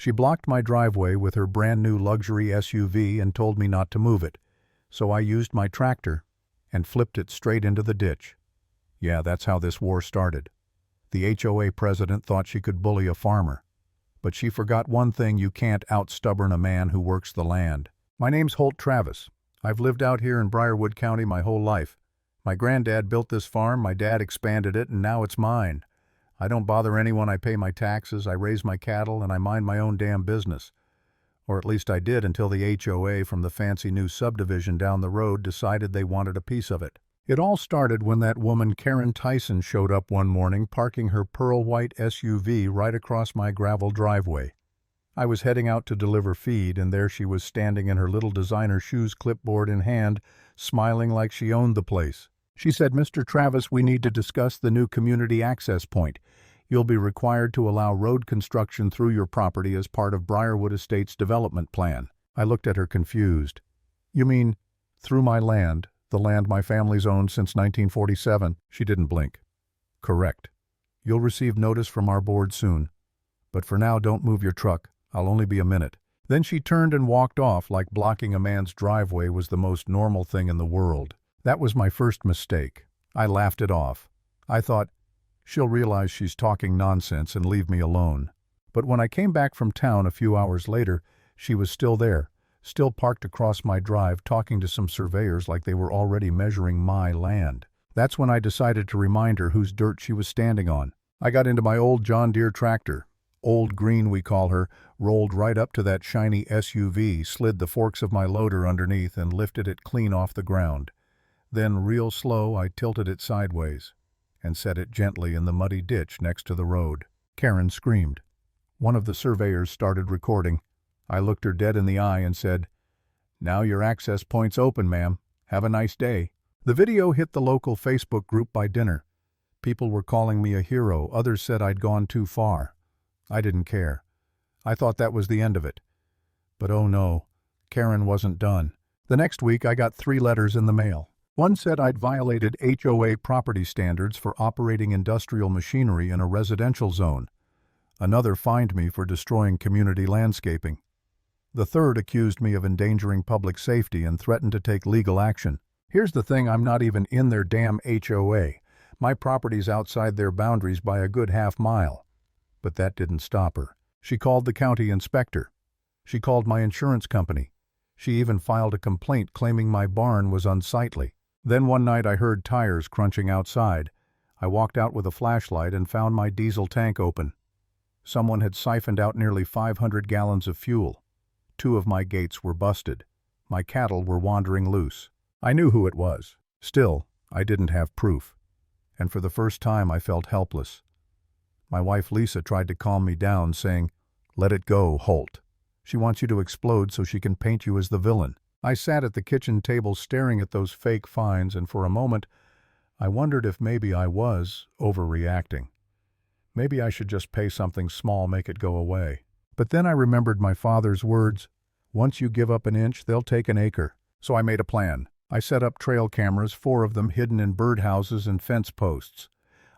She blocked my driveway with her brand new luxury SUV and told me not to move it, so I used my tractor and flipped it straight into the ditch. Yeah, that's how this war started. The HOA president thought she could bully a farmer. But she forgot one thing: you can't out-stubborn a man who works the land. My name's Holt Travis. I've lived out here in Briarwood County my whole life. My granddad built this farm, my dad expanded it, and now it's mine. I don't bother anyone, I pay my taxes, I raise my cattle, and I mind my own damn business. Or at least I did until the HOA from the fancy new subdivision down the road decided they wanted a piece of it. It all started when that woman Karen Tyson showed up one morning parking her pearl-white SUV right across my gravel driveway. I was heading out to deliver feed, and there she was standing in her little designer shoes, clipboard in hand, smiling like she owned the place. She said, "Mr. Travis, we need to discuss the new community access point. You'll be required to allow road construction through your property as part of Briarwood Estates' development plan." I looked at her confused. "You mean through my land, the land my family's owned since 1947? She didn't blink. "Correct. You'll receive notice from our board soon. But for now, don't move your truck. I'll only be a minute." Then she turned and walked off like blocking a man's driveway was the most normal thing in the world. That was my first mistake. I laughed it off. I thought, she'll realize she's talking nonsense and leave me alone. But when I came back from town a few hours later, she was still there, still parked across my drive, talking to some surveyors like they were already measuring my land. That's when I decided to remind her whose dirt she was standing on. I got into my old John Deere tractor, Old Green we call her, rolled right up to that shiny SUV, slid the forks of my loader underneath and lifted it clean off the ground. Then, real slow, I tilted it sideways and set it gently in the muddy ditch next to the road. Karen screamed. One of the surveyors started recording. I looked her dead in the eye and said, "Now your access point's open, ma'am. Have a nice day." The video hit the local Facebook group by dinner. People were calling me a hero. Others said I'd gone too far. I didn't care. I thought that was the end of it. But oh no, Karen wasn't done. The next week I got 3 letters in the mail. One said I'd violated HOA property standards for operating industrial machinery in a residential zone. Another fined me for destroying community landscaping. The third accused me of endangering public safety and threatened to take legal action. Here's the thing, I'm not even in their damn HOA. My property's outside their boundaries by a good half-mile. But that didn't stop her. She called the county inspector. She called my insurance company. She even filed a complaint claiming my barn was unsightly. Then one night I heard tires crunching outside. I walked out with a flashlight and found my diesel tank open. Someone had siphoned out nearly 500 gallons of fuel. 2 of my gates were busted. My cattle were wandering loose. I knew who it was. Still, I didn't have proof. And for the first time I felt helpless. My wife Lisa tried to calm me down, saying, "Let it go, Holt. She wants you to explode so she can paint you as the villain." I sat at the kitchen table staring at those fake fines, and for a moment I wondered if maybe I was overreacting. Maybe I should just pay something small, make it go away. But then I remembered my father's words, "Once you give up an inch, they'll take an acre." So I made a plan. I set up trail cameras, 4 of them hidden in birdhouses and fence posts.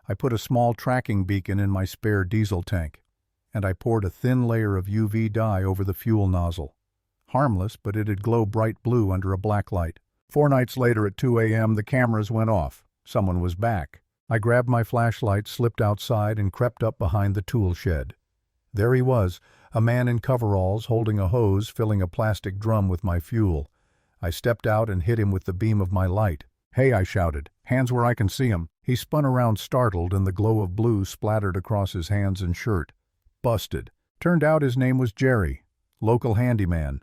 I put a small tracking beacon in my spare diesel tank, and I poured a thin layer of UV dye over the fuel nozzle. Harmless, but it'd glow bright blue under a black light. 4 nights later at 2 a.m. the cameras went off. Someone was back. I grabbed my flashlight, slipped outside, and crept up behind the tool shed. There he was, a man in coveralls holding a hose, filling a plastic drum with my fuel. I stepped out and hit him with the beam of my light. "Hey," I shouted, "hands where I can see 'em." He spun around startled, and the glow of blue splattered across his hands and shirt. Busted. Turned out his name was Jerry, local handyman.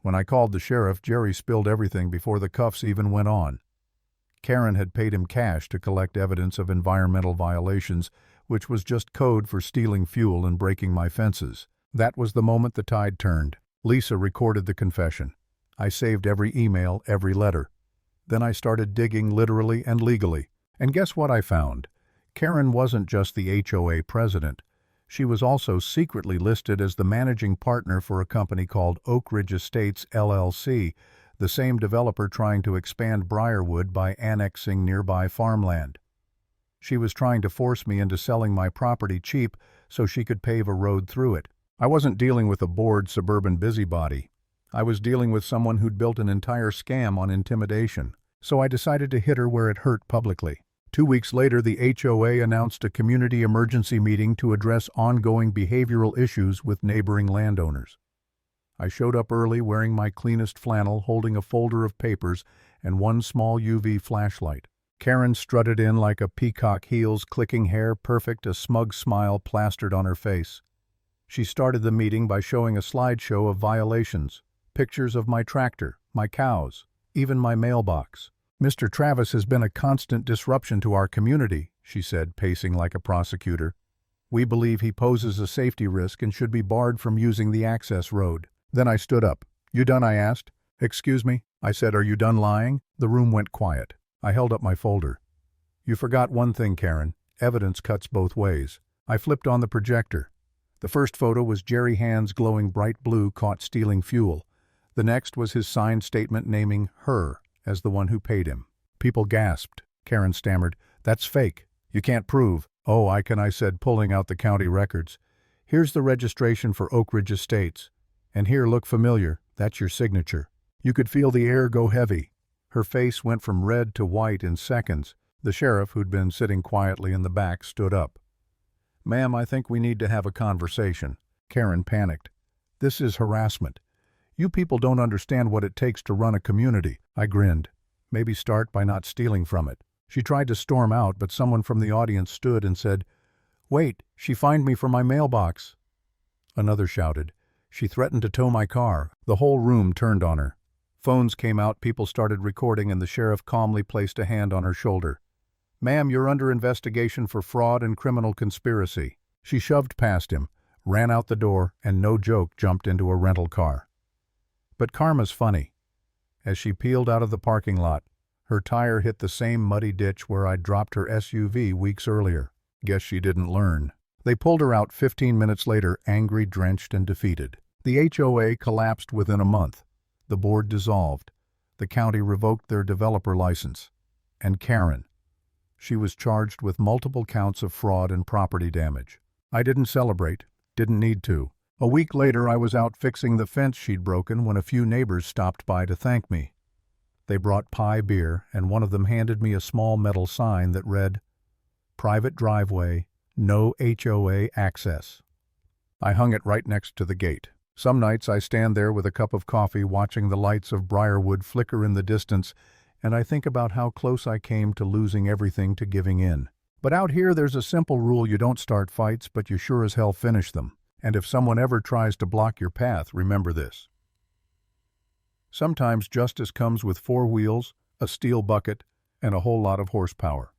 When I called the sheriff, Jerry spilled everything before the cuffs even went on. Karen had paid him cash to collect evidence of environmental violations, which was just code for stealing fuel and breaking my fences. That was the moment the tide turned. Lisa recorded the confession. I saved every email, every letter. Then I started digging literally and legally. And guess what I found? Karen wasn't just the HOA president. She was also secretly listed as the managing partner for a company called Oak Ridge Estates, LLC, the same developer trying to expand Briarwood by annexing nearby farmland. She was trying to force me into selling my property cheap so she could pave a road through it. I wasn't dealing with a bored suburban busybody. I was dealing with someone who'd built an entire scam on intimidation, so I decided to hit her where it hurt publicly. 2 weeks later, the HOA announced a community emergency meeting to address ongoing behavioral issues with neighboring landowners. I showed up early wearing my cleanest flannel, holding a folder of papers and one small UV flashlight. Karen strutted in like a peacock, heels clicking, hair perfect, a smug smile plastered on her face. She started the meeting by showing a slideshow of violations, pictures of my tractor, my cows, even my mailbox. "Mr. Travis has been a constant disruption to our community," she said, pacing like a prosecutor. "We believe he poses a safety risk and should be barred from using the access road." Then I stood up. "You done?" I asked. "Excuse me?" I said. "Are you done lying?" The room went quiet. I held up my folder. "You forgot one thing, Karen. Evidence cuts both ways." I flipped on the projector. The first photo was Jerry Hand's glowing bright blue caught stealing fuel. The next was his signed statement naming her as the one who paid him. People gasped. Karen stammered, "That's fake. You can't prove." "Oh, I can," I said, pulling out the county records. "Here's the registration for Oak Ridge Estates. And here, look familiar. That's your signature." You could feel the air go heavy. Her face went from red to white in seconds. The sheriff, who'd been sitting quietly in the back, stood up. "Ma'am, I think we need to have a conversation." Karen panicked. "This is harassment. You people don't understand what it takes to run a community." I grinned. "Maybe start by not stealing from it." She tried to storm out, but someone from the audience stood and said, "Wait, she fined me for my mailbox." Another shouted, "She threatened to tow my car." The whole room turned on her. Phones came out, people started recording, and the sheriff calmly placed a hand on her shoulder. "Ma'am, you're under investigation for fraud and criminal conspiracy." She shoved past him, ran out the door, and no joke, jumped into a rental car. But karma's funny. As she peeled out of the parking lot, her tire hit the same muddy ditch where I'd dropped her SUV weeks earlier. Guess she didn't learn. They pulled her out 15 minutes later, angry, drenched, and defeated. The HOA collapsed within a month. The board dissolved. The county revoked their developer license. And Karen. She was charged with multiple counts of fraud and property damage. I didn't celebrate. Didn't need to. A week later, I was out fixing the fence she'd broken when a few neighbors stopped by to thank me. They brought pie beer, and one of them handed me a small metal sign that read, "Private driveway, no HOA access." I hung it right next to the gate. Some nights I stand there with a cup of coffee watching the lights of Briarwood flicker in the distance, and I think about how close I came to losing everything, to giving in. But out here there's a simple rule: you don't start fights, but you sure as hell finish them. And if someone ever tries to block your path, remember this. Sometimes justice comes with 4 wheels, a steel bucket, and a whole lot of horsepower.